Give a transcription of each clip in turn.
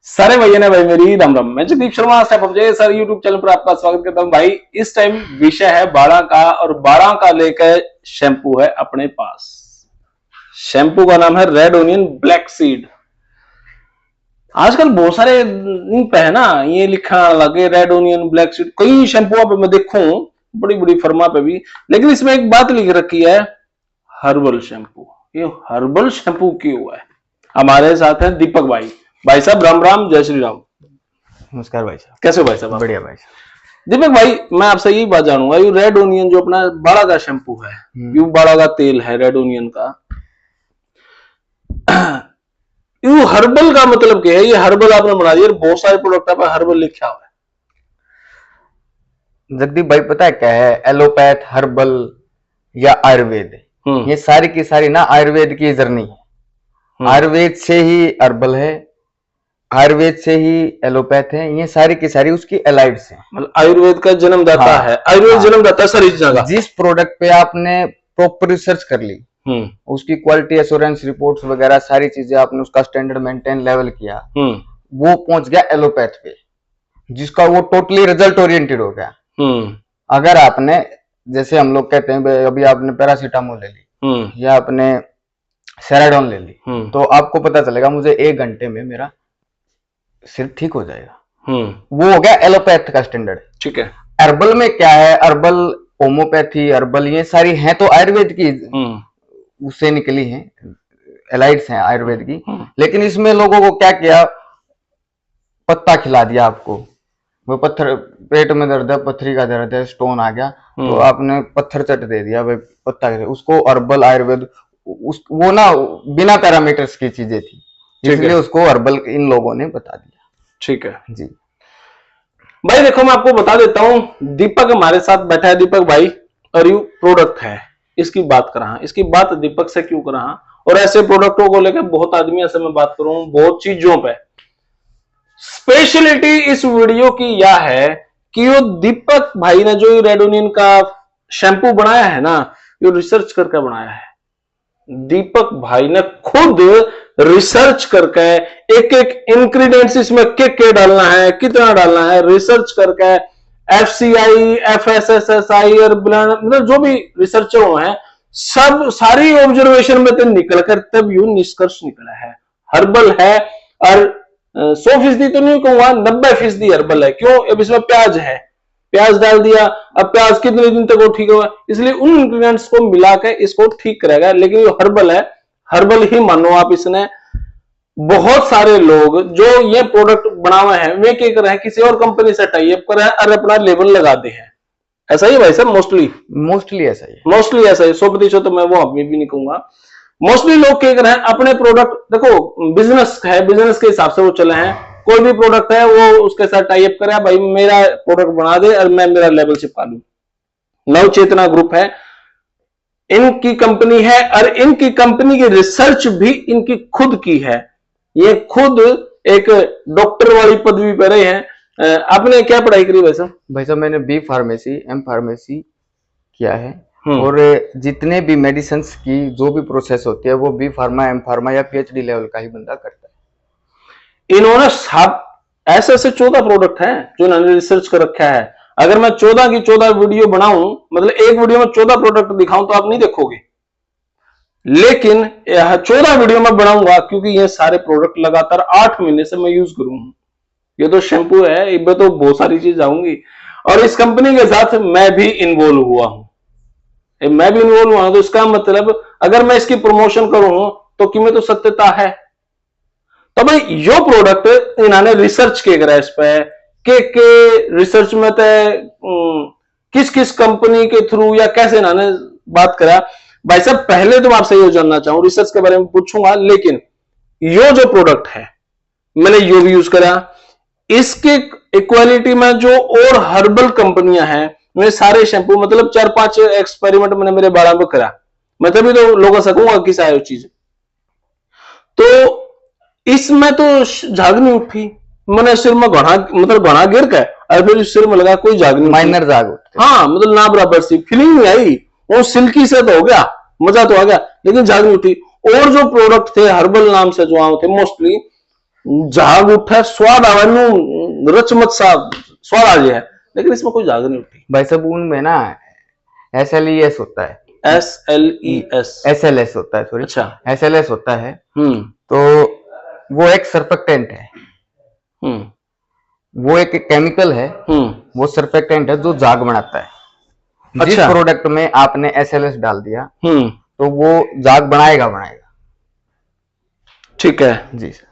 सारे भैया ने भाई मेरी राम राम। मैं Jagdeep Sharma sir YouTube channel पर आपका स्वागत करता हूं। भाई इस टाइम विषय है 12 का और 12 का लेकर शैम्पू है अपने पास। शैम्पू का नाम है रेड ओनियन ब्लैक सीड। आजकल बहुत सारे पे है ना, ये लिखा लगे रेड ओनियन ब्लैक सीड। कई शैम्पू पे मैं देखूं बड़ी बड़ी फर्मा पे भी, लेकिन इसमें एक बात लिख रखी है हर्बल शैम्पू। ये हर्बल शैम्पू क्यों है? हमारे साथ है दीपक भाई। भाई साहब राम राम, जय श्री राम। नमस्कार भाई साहब। कैसे हो भाई साहब? बढ़िया भाई साहब। दीपक भाई मैं आपसे यही बात जानूंगा, ये रेड ओनियन जो अपना बाड़ा का शैम्पू है, ये बाड़ा का तेल है रेड ओनियन का, ये हर्बल का मतलब क्या है? ये हर्बल आपने बना दिया, बहुत सारे प्रोडक्ट पर हर्बल लिखा हुआ है। जगदीप भाई पता है क्या है, एलोपैथ, हर्बल या आयुर्वेद, ये सारी की सारी ना आयुर्वेद की जर्नी है। आयुर्वेद से ही हर्बल है, आयुर्वेद से ही एलोपैथ है, ये सारी की सारी उसकी एलाइड्स हैं। मतलब आयुर्वेद का जन्मदाता है, आयुर्वेद जन्मदाता सर इस जगह। जिस प्रोडक्ट पे आपने प्रॉपर रिसर्च कर ली, उसकी क्वालिटी एश्योरेंस रिपोर्ट्स वगैरह सारी चीजें आपने उसका स्टैंडर्ड मेंटेन लेवल किया, वो पहुंच गया एलोपैथ पे, जिसका वो टोटली रिजल्ट ओरिएंटेड हो गया। अगर आपने, जैसे हम लोग कहते हैं अभी आपने पैरासीटामोल ले ली या आपने सेराडोन ले ली, तो आपको पता चलेगा मुझे 1 घंटे में मेरा सिर ठीक हो जाएगा। वो हो गया एलोपैथ का स्टैंडर्ड। ठीक है। हर्बल में क्या है, हर्बल होम्योपैथी, हर्बल ये सारी हैं तो आयुर्वेद की उससे निकली हैं, एलाइड्स हैं आयुर्वेद की। लेकिन इसमें लोगों को क्या किया, पत्ता खिला दिया आपको, वो पत्थर, पेट में दर्द है, पथरी का दर्द है, स्टोन आ गया, तो आपने पत्थर चट दे दिया भाई पत्ता। उसको हर्बल आयुर्वेद वो ना बिना पैरामीटर्स की चीजें थी, इसलिए उसको हर्बल इन लोगों ने बता दिया। ठीक है जी भाई। देखो मैं आपको बता देता हूं, दीपक हमारे साथ बैठा है, दीपक भाई, और यू प्रोडक्ट है, इसकी बात कर रहा, इसकी बात दीपक से क्यों कर रहा, और ऐसे प्रोडक्टों को लेकर बहुत आदमी से मैं बात करूं, बहुत चीजों पे। स्पेशलिटी इस वीडियो की यह है कि वो दीपक भाई ने जो रेड ओनियन का शैम्पू बनाया है ना, ये रिसर्च करके बनाया है। दीपक भाई ने खुद रिसर्च करके एक एक इंग्रेडिएंट्स इसमें क्या डालना है, कितना डालना है, रिसर्च करके FCI, FSSSI और मतलब जो भी रिसर्चर हैं, सब सारी ऑब्जर्वेशन में तो निकल कर तब यू निष्कर्ष निकला है हर्बल है। और 100% तो नहीं कहूंगा, 90% हर्बल है। क्यों? अब इसमें प्याज है, प्याज डाल दिया, अब प्याज कितने दिन तक वो ठीक होगा, इसलिए उन इंग्रेडिएंट्स को मिला के इसको ठीक करेगा। लेकिन ये हर्बल है, हर्बल ही मानो आप। इसने बहुत सारे लोग जो ये प्रोडक्ट बनाए हैं, वे क्या कर रहे हैं, किसी और कंपनी से टाई अप कर रहे हैं और अपना लेबल लगाते हैं। ऐसा ही भाई साहब, मोस्टली ऐसा ही, मोस्टली ऐसा ही। 100% तो मैं वो अभी भी नहीं कहूंगा। मोस्टली लोग क्या कर रहे हैं, अपने प्रोडक्ट, देखो बिजनेस है, बिजनेस के हिसाब से वो चले हैं। कोई भी प्रोडक्ट है वो उसके साथ टाई अप करे, भाई मेरा प्रोडक्ट बना दे और मैं मेरा लेबल चिपका लूं। नव चेतना ग्रुप है, इनकी कंपनी है, और इनकी कंपनी की रिसर्च भी इनकी खुद की है। ये खुद एक डॉक्टर वाली पदवी पर रहे हैं। आपने क्या पढ़ाई करी भाई साहब? भाई साहब मैंने B फार्मेसी, M फार्मेसी किया है, और जितने भी मेडिसिन की जो भी प्रोसेस होती है वो B फार्मा, M फार्मा या PhD लेवल का ही बंदा करता है। इन्होंने ऐसे 14 प्रोडक्ट हैं जो इन्होंने रिसर्च कर रखा है। अगर मैं 14 की 14 वीडियो बनाऊं, मतलब एक वीडियो में 14 प्रोडक्ट दिखाऊं, तो आप नहीं देखोगे। लेकिन 14 वीडियो में बनाऊंगा, क्योंकि ये सारे प्रोडक्ट लगातार 8 महीने से मैं यूज करूंगा। ये तो शैम्पू है, इसमें तो बहुत सारी चीज आऊंगी, और इस कंपनी के साथ मैं भी इन्वॉल्व हुआ हूं। तो इसका मतलब अगर मैं इसकी प्रमोशन करूं तो कि मैं तो सत्यता है। तो भाई यो प्रोडक्ट इन्होंने रिसर्च किया करा इस पे के रिसर्च में किस किस कंपनी के थ्रू या कैसे इन्होंने बात करा। भाई साहब पहले तो मैं आपसे ये जानना चाहूं, रिसर्च के बारे में पूछूंगा, लेकिन यो जो प्रोडक्ट है मैंने यो भी यूज करा, इसके इक्वालिटी में जो और हर्बल कंपनियां हैं, मैं सारे शैम्पू, मतलब 4-5 एक्सपेरिमेंट मैंने मेरे बालों पे करा, मैं तभी तो लोगों से कहूंगा किस आयो चीज। तो इसमें तो झाग नहीं उठी, मैंने सिर में घना गिर के और फिर सिर में लगा, कोई झाग नहीं, माइनर झाग उठते, हाँ मतलब ना बराबर सी फीलिंग नहीं आई। वो सिल्की से तो हो गया, मजा तो आ गया, लेकिन झाग नहीं उठी। और जो प्रोडक्ट थे हर्बल नाम से जो आए थे, मोस्टली झाग उठा, स्वाद आवा रचमत सा स्वाद आ गया है, लेकिन इसमें कोई झाग नहीं उठी। भाई साहब उनमें ना SLES होता है, SLS होता है, सॉरी, अच्छा, SLS होता है। तो वो एक सर्फेक्टेंट है, वो एक केमिकल है, वो सर्फेक्टेंट है जो झाग बनाता है। जिस अच्छा। प्रोडक्ट में आपने SLS डाल दिया तो वो झाग बनाएगा। ठीक है जी सर।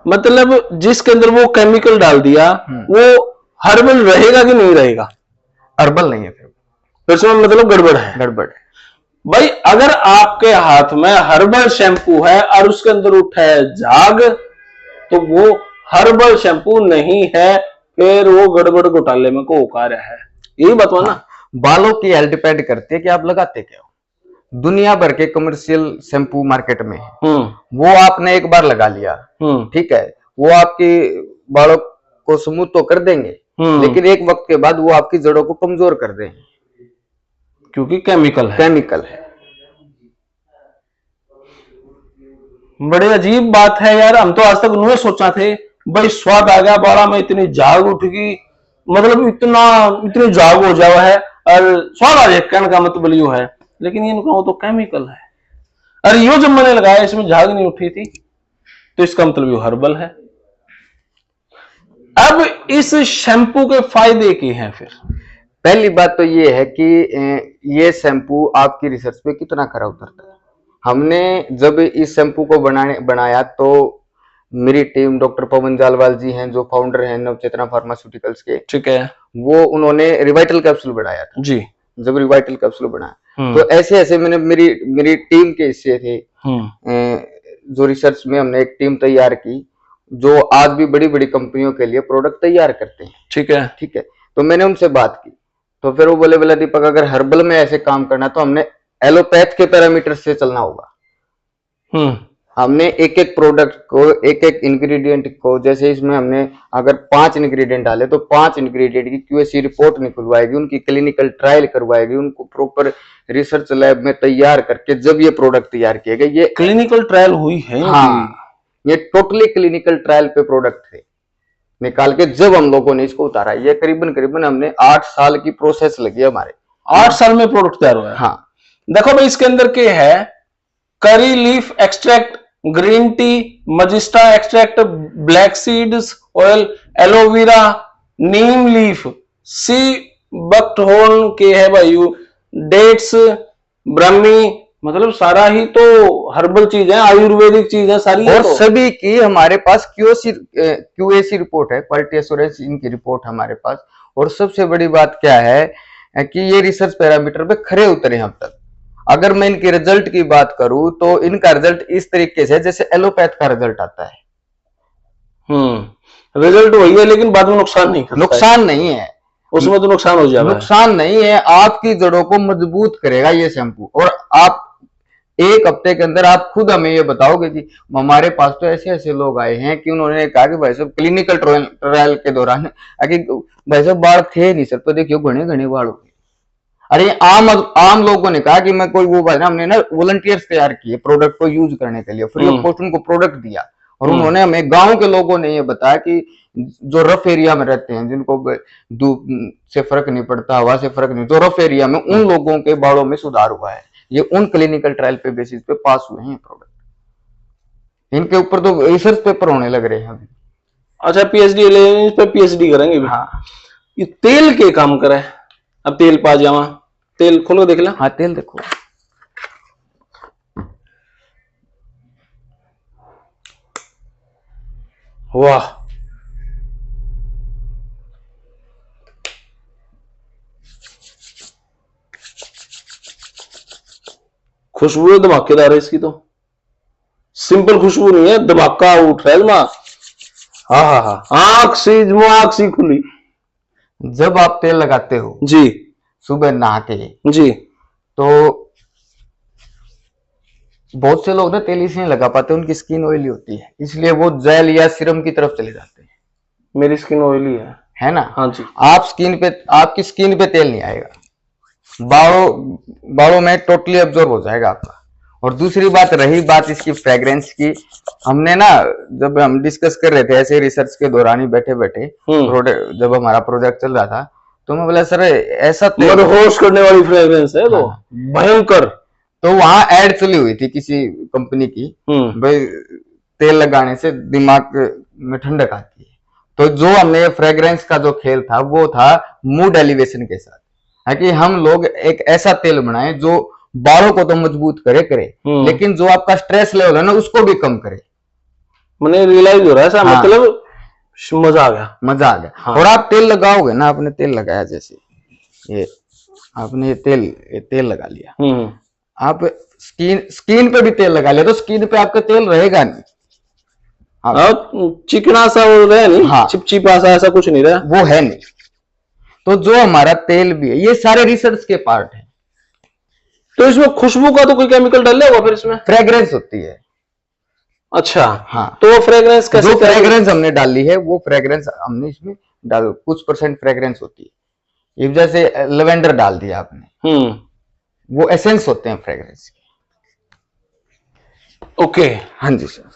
मतलब जिसके अंदर वो केमिकल डाल दिया वो हर्बल रहेगा कि नहीं रहेगा? हर्बल नहीं है, फिर उसमें मतलब गड़बड़ है। गड़बड़ है भाई अगर आपके हाथ में हर्बल शैम्पू है और उसके अंदर उठा है झाग, तो वो हर्बल शैम्पू नहीं है, फिर वो गड़बड़ घोटाले में को कार्य है, यही बात हुआ ना। बालों की हेल्थ डिपेंड करती है कि आप लगाते क्या हो। दुनिया भर के कमर्शियल शैम्पू मार्केट में है, वो आपने एक बार लगा लिया, ठीक है, वो आपकी बालों को स्मूथ तो कर देंगे, लेकिन एक वक्त के बाद वो आपकी जड़ों को कमजोर कर देंगे, क्योंकि केमिकल है। बड़े अजीब बात है यार, हम तो आज तक उन्होंने सोचा थे भाई स्वाद आ गया बाड़ा में, इतनी झाग उठ गई, मतलब इतनी झाग हो जावा है और स्वाद आ जाए, कहने का मतलब यो है, लेकिन ये वो तो केमिकल है। अरे यो जब मैंने लगाया इसमें झाग नहीं उठी थी, तो इसका मतलब यो हर्बल है। अब इस शैम्पू के फायदे क्या हैं? फिर पहली बात तो ये है कि ये शैम्पू आपकी रिसर्च पे कितना खरा उतरता है। हमने जब इस शैम्पू को बनाया तो मेरी टीम डॉक्टर पवन जालवाल जी हैं जो फाउंडर हैं नवचेतना फार्मास्यूटिकल्स के, ठीक है, वो उन्होंने रिवाइटल कैप्सूल बनाया था जी। जब रिवाइटल कैप्सूल बनाया तो ऐसे मैंने मेरी टीम के हिस्से थे, जो रिसर्च में हमने एक टीम तैयार की जो आज भी बड़ी बड़ी कंपनियों के लिए प्रोडक्ट तैयार करते हैं, ठीक है। तो मैंने उनसे बात की, तो फिर वो बोले दीपक अगर हर्बल में ऐसे काम करना तो हमने एलोपैथ के पैरामीटर से चलना होगा। हमने एक एक प्रोडक्ट को, एक एक इंग्रेडिएंट को, जैसे इसमें हमने अगर 5 इंग्रेडिएंट डाले तो 5 इंग्रेडिएंट की QAC रिपोर्ट निकलवाएगी, उनकी क्लिनिकल ट्रायल करवाएगी, उनको प्रॉपर रिसर्च लैब में तैयार करके जब ये प्रोडक्ट तैयार किए गए। ये क्लिनिकल ट्रायल हुई है? हाँ, ये टोटली क्लिनिकल ट्रायल पे प्रोडक्ट थे निकाल के जब हम लोगों ने इसको उतारा। ये करीबन हमने 8 साल की प्रोसेस लगी हमारे। 8 साल में प्रोडक्ट तैयार हुआ है? हाँ। देखो भाई इसके अंदर क्या है, curry leaf extract, green tea, manjistha extract, black seeds oil, aloe vera, neem leaf, sea buckthorn के है भाई, डेट्स, ब्राह्मी, मतलब सारा ही तो हर्बल चीज है, आयुर्वेदिक चीज है सारी। और तो सभी की हमारे पास QAC रिपोर्ट है, क्वालिटी एश्योरेंस इनकी रिपोर्ट हमारे पास। और सबसे बड़ी बात क्या है कि ये रिसर्च पैरामीटर पे खरे उतरे हम तक। अगर मैं इनके रिजल्ट की बात करूं तो इनका रिजल्ट इस तरीके से जैसे एलोपैथ का रिजल्ट आता है। रिजल्ट वही है लेकिन बाद में नुकसान नहीं करता। नुकसान नहीं है उसमें, तो नुकसान हो जाएगा। नुकसान नहीं है, आपकी जड़ों को मजबूत करेगा ये शैम्पू। और आप 1 हफ्ते के अंदर आप खुद हमें ये बताओगे कि हमारे पास तो ऐसे लोग आए हैं कि उन्होंने कहा कि भाई साहब क्लिनिकल ट्रायल के दौरान भाई साहब बाढ़ थे नहीं सर, तो देखियो घने बाढ़ हो गए। अरे आम लोगों ने कहा कि मैं कोई वो बात, हमने ना वॉलंटियर्स तैयार किए प्रोडक्ट को यूज करने के लिए, फ्री ऑफ कॉस्ट उनको प्रोडक्ट दिया। और उन्होंने हमें, गांव के लोगों ने ये बताया कि जो रफ एरिया में रहते हैं, जिनको धूप से फर्क नहीं पड़ता, हवा से फर्क नहीं, जो रफ एरिया में, उन लोगों के बालों में सुधार हुआ है। ये उन क्लिनिकल ट्रायल पे बेसिस पे पास हुए हैं प्रोडक्ट। इनके ऊपर तो रिसर्च पेपर होने लग रहे हैं अभी। अच्छा, PhD ले, इस पे PhD करेंगे भी। हाँ। ये तेल के काम करे। अब तेल पा जावा, तेल खोलो देख ला। हाँ तेल देखो, वाह, खुशबू धमाकेदार है इसकी तो, सिंपल खुशबू नहीं है, धमाका उठ रहा है। हाँ, आंख सी खुली। जब आप तेल लगाते हो जी, सुबह नहा के जी, तो बहुत से लोग ना तेल इसलिए लगा पाते, उनकी स्किन ऑयली होती है, इसलिए वो जेल या सीरम की तरफ चले जाते हैं। मेरी स्किन ऑयली है ना? हाँ जी। आपकी स्किन पे तेल नहीं आएगा, बालों में टोटली अब्जॉर्ब हो जाएगा आपका। और दूसरी बात, रही बात इसकी फ्रेग्रेंस की, हमने ना जब हम डिस्कस कर रहे थे ऐसे रिसर्च के दौरान ही बैठे बैठे, प्रोडक्ट जब हमारा प्रोजेक्ट चल रहा था, तो मैं बोला सर ऐसा मदहोश करने वाली फ्रेग्रेंस है तो भयंकर। तो वहां एड चली हुई थी किसी कंपनी की, भाई तेल लगाने से दिमाग में ठंडक आती है। तो जो हमने फ्रेग्रेंस का जो खेल था वो था मूड एलिवेशन के साथ, है कि हम लोग एक ऐसा तेल बनाए जो बालों को तो मजबूत करे लेकिन जो आपका स्ट्रेस लेवल है ना उसको भी कम करे। मैंने रियलाइज हो रहा है ऐसा, मतलब मजा आ गया, मजा आ गया। और आप तेल लगाओगे ना, आपने तेल लगाया, जैसे ये आपने ये तेल लगा लिया, आप स्किन पे भी तेल लगा लिया तो स्किन पे आपका तेल रहेगा नहीं, चिकना सा वो रहे नहीं, हाँ, चिपचिपा सा ऐसा कुछ नहीं रहा, वो है नहीं। तो जो हमारा तेल भी है ये सारे रिसर्च के पार्ट है। तो इसमें खुशबू का तो कोई केमिकल डाले होगा फिर इसमें? फ्रेग्रेंस होती है। अच्छा, हाँ, तो फ्रेग्रेंस कैसे? जो फ्रेग्रेंस हमने डाली है वो फ्रेग्रेंस हमने इसमें डाल, कुछ % फ्रेग्रेंस होती है। ये जैसे लेवेंडर डाल दिया आपने, वो एसेंस होते हैं फ्रेग्रेंस के। ओके, हाँ जी सर।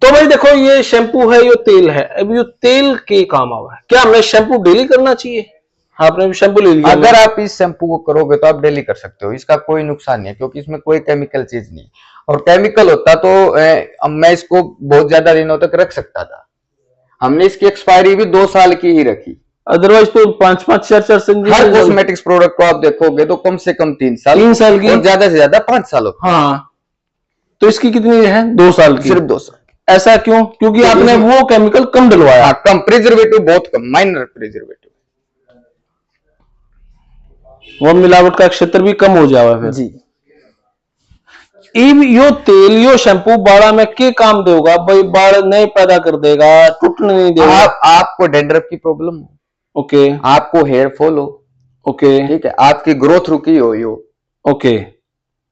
तो भाई देखो, ये शैम्पू है, ये तेल है, अब ये तेल के काम आवा है, क्या हमें शैम्पू डेली करना चाहिए? आपने भी शैम्पू ले लिया, अगर आप इस शैम्पू को करोगे तो आप डेली कर सकते हो, इसका कोई नुकसान नहीं है, क्योंकि इसमें कोई केमिकल चीज नहीं। और केमिकल होता तो मैं इसको बहुत ज्यादा दिनों तक रख सकता था। हमने इसकी एक्सपायरी भी 2 साल की ही रखी, अदरवाइज तो 5-5, 4-4 साल। हर कॉस्मेटिक्स प्रोडक्ट को आप देखोगे तो कम से कम 3 साल की, और ज्यादा से ज्यादा 5 साल। हाँ, तो इसकी कितनी है? 2 साल की, सिर्फ 2 साल। ऐसा क्यों? क्योंकि आपने वो केमिकल कम डलवाया। कम, प्रिजर्वेटिव बहुत कम, माइनर प्रिजर्वेटिव, वो मिलावट का क्षेत्र भी कम हो जाएगा फिर जी। यो तेल, यो शैम्पू बाड़ा में के काम देगा भाई? बाल नहीं पैदा कर देगा, टूटने नहीं देगा। आपको डैंड्रफ की प्रॉब्लम हो, ओके, आपको हेयर फॉल हो, ओके, ठीक है, आपकी ग्रोथ रुकी हो, ओके,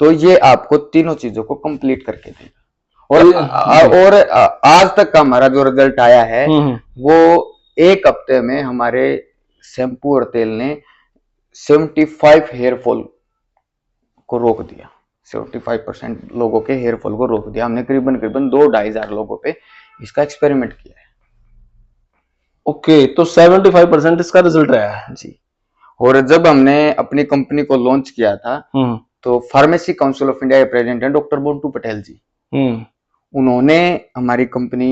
तो ये आपको तीनों चीजों को कंप्लीट करके देगा। और आज तक का हमारा जो रिजल्ट आया है वो 1 हफ्ते में हमारे शैम्पू और तेल ने 75 हेयर फॉल को रोक दिया। 75% लोगों के हेयर फॉल को रोक दिया हमने। करीबन 2-2.5 हजार लोगों पे इसका एक्सपेरिमेंट किया है। ओके, तो 75% इसका रिजल्ट आया है जी। और जब हमने अपनी कंपनी को लॉन्च किया था तो फार्मेसी काउंसिल ऑफ इंडिया के प्रेसिडेंट डॉक्टर मोंटू पटेल जी, उन्होंने हमारी कंपनी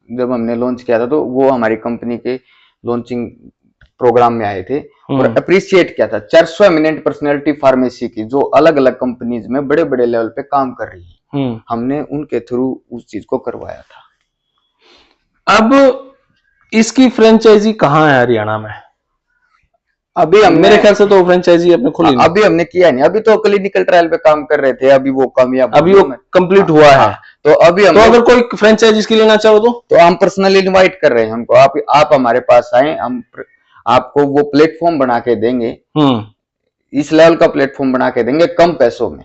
जब हमने लॉन्च किया था तो वो हमारी कंपनी के लॉन्चिंग प्रोग्राम में आए थे और अप्रिशिएट किया था 400 एमिनेंट पर्सनैलिटी फार्मेसी की, जो अलग अलग कंपनीज में बड़े बड़े लेवल पे काम कर रही है। हमने उनके थ्रू उस चीज को करवाया था। अब इसकी फ्रेंचाइजी कहाँ है हरियाणा में? अभी हम, मेरे ख्याल से तो फ्रेंचाइजी अपने खुली नहीं। अभी हमने किया नहीं, अभी तो क्लिनिकल ट्रायल पे काम कर रहे थे, अभी वो कामयाब, अभी वो कंप्लीट हुआ है। तो अभी हम, तो अगर कोई फ्रेंचाइजी के लेना चाहो तो हम पर्सनली इनवाइट कर रहे हैं हमको, आप हमारे पास आए, हम आपको वो प्लेटफॉर्म बना के देंगे, इस लेवल का प्लेटफॉर्म बना के देंगे कम पैसों में,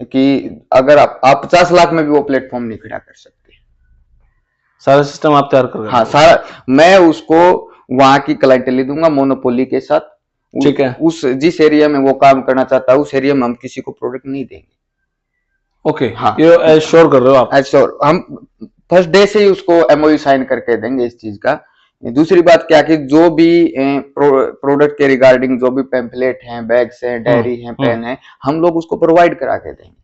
कि अगर आप 50 लाख में भी वो प्लेटफॉर्म नहीं खड़ा कर सकते। सारा सिस्टम आप तैयार कर? हाँ, सारा मैं उसको वहां की क्लाइंटेल दूंगा मोनोपोली के साथ, ठीक है। उस जिस एरिया में वो काम करना चाहता है उस एरिया में हम किसी को प्रोडक्ट नहीं देंगे। ओके, हाँ, ये एश्योर कर रहे हो आप? एश्योर, हम फर्स्ट डे से ही उसको एमओयू साइन करके देंगे इस चीज का। दूसरी बात क्या कि जो भी प्रोडक्ट के रिगार्डिंग जो भी पैम्फलेट हैं, बैग्स हैं, डायरी हैं, पेन है, हम लोग उसको प्रोवाइड करा के देंगे,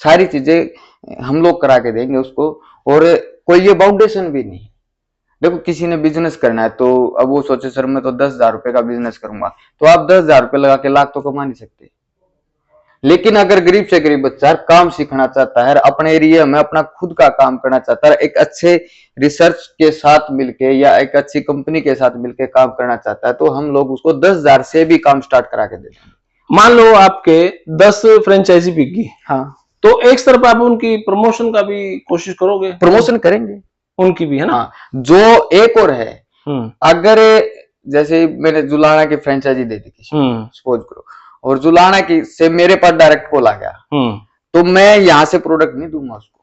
सारी चीजें हम लोग करा के देंगे उसको। और कोई ये बाउंडेशन भी नहीं। देखो, किसी ने बिजनेस करना है तो अब वो सोचे सर मैं तो 10,000 रुपए का बिजनेस करूंगा, तो आप 10,000 रुपए लगा के लाख तो कमा नहीं सकते। लेकिन अगर गरीब से गरीब बच्चा काम सीखना चाहता है, अपने एरिया में अपना खुद का काम करना चाहता है, एक अच्छे रिसर्च के साथ मिलके या एक अच्छी कंपनी के साथ मिलके काम करना चाहता है, तो हम लोग उसको 10,000 से भी काम स्टार्ट करा के देते हैं। मान लो आपके 10 फ्रेंचाइजी बिक गई, हाँ, तो एक तरफ आप उनकी प्रमोशन का भी कोशिश करोगे? प्रमोशन करेंगे उनकी भी, है ना। हाँ, जो एक और है, अगर जैसे मैंने जुलाना की फ्रेंचाइजी दे दी किसी, सपोज करो, और जुलाना की से मेरे पास डायरेक्ट कॉल आ गया, तो मैं यहाँ से प्रोडक्ट नहीं दूंगा उसको,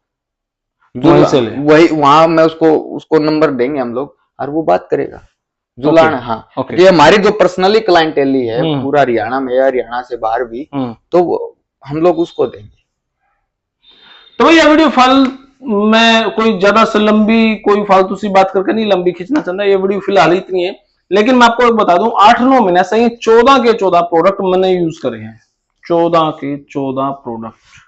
वही वहां मैं उसको नंबर देंगे हम लोग और वो बात करेगा जुलाना। हाँ, ये हमारी जो पर्सनली क्लाइंटेल है पूरा हरियाणा में, हरियाणा से बाहर भी, तो हम लोग उसको देंगे। तो भाई ये वीडियो फाल मैं कोई ज्यादा से लंबी कोई फालतू सी बात करके नहीं लंबी खींचना चाहता, ये वीडियो फिलहाल इतनी है। लेकिन मैं आपको एक बता दूं 8-9 महीने से ही 14 के 14 प्रोडक्ट मैंने यूज करे हैं, 14 के 14 प्रोडक्ट।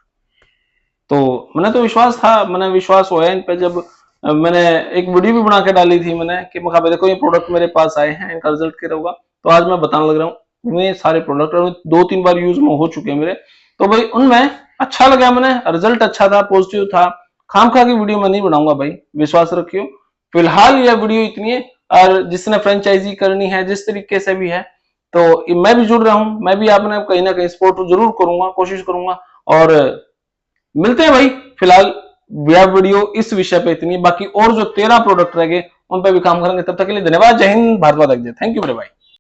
तो मैंने तो विश्वास था, मैंने विश्वास होया इन पे जब मैंने एक वीडियो भी बना के डाली थी मैंने कि मैं देखो ये प्रोडक्ट मेरे पास आए हैं, इनका रिजल्ट क्या होगा। तो आज मैं बताने लग रहा हूँ मैं सारे प्रोडक्ट 2-3 बार यूज में हो चुके हैं मेरे, तो भाई उनमें अच्छा लगा, मैंने रिजल्ट अच्छा था, पॉजिटिव था। खामखा की वीडियो मैं नहीं बनाऊंगा भाई, विश्वास रखियो। फिलहाल यह वीडियो इतनी है, और जिसने फ्रेंचाइजी करनी है जिस तरीके से भी है तो मैं भी जुड़ रहा हूं, मैं भी आपने कहीं ना कहीं सपोर्ट जरूर करूंगा, कोशिश करूंगा। और मिलते हैं भाई, फिलहाल यह वीडियो इस विषय पे इतनी, बाकी और जो 13 प्रोडक्ट रह गए उन पर भी काम करेंगे। तब तक के लिए धन्यवाद, जय हिंद, भारत माता की जय। थैंक यू मेरे भाई।